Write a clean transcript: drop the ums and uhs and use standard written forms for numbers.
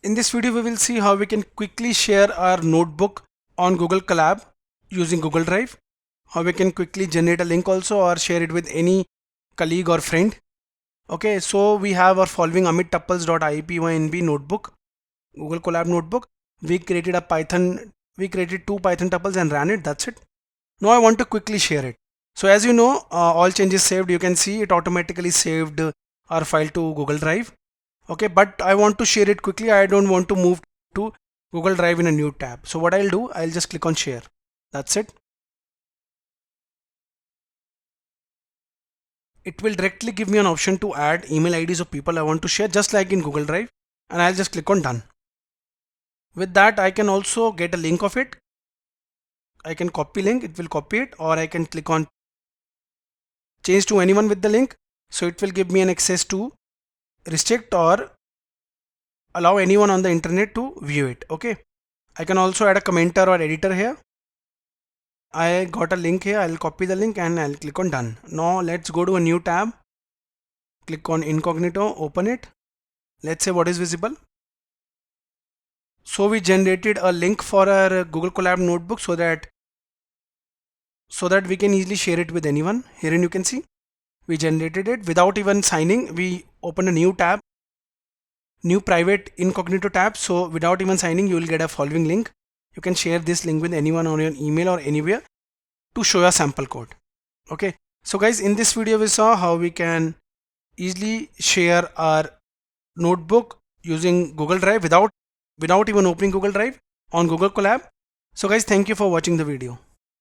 In this video, we will see how we can quickly share our notebook on Google Colab using Google Drive. How we can quickly generate a link also or share it with any colleague or friend. Okay, so we have our following Amit tuples.ipynb notebook, Google Colab notebook. We created two Python tuples and ran it. That's it. Now I want to quickly share it. So as you know, all changes saved. You can see it automatically saved our file to Google Drive. Okay, but I want to share it quickly. I don't want to move to Google Drive in a new tab. So what I'll do, I'll just click on share. That's it. It will directly give me an option to add email IDs of people I want to share, just like in Google Drive, and I'll just click on done. With that, I can also get a link of it. I can copy link, it will copy it, or I can click on change to anyone with the link. So it will give me an access to restrict or allow anyone on the internet to view it. Okay, I can also add a commenter or editor here. I got a link here. I'll copy the link and I'll click on done. Now let's go to a new tab, click on incognito, open it. Let's say what is visible. So we generated a link for our Google Colab notebook so that we can easily share it with anyone. Herein you can see we generated it without even signing. We open a new tab, new private incognito tab. So without even signing, you will get a following link. You can share this link with anyone on your email or anywhere to show your sample code. Okay, so guys, in this video we saw how we can easily share our notebook using Google Drive without even opening Google Drive on Google Colab. So guys, thank you for watching the video.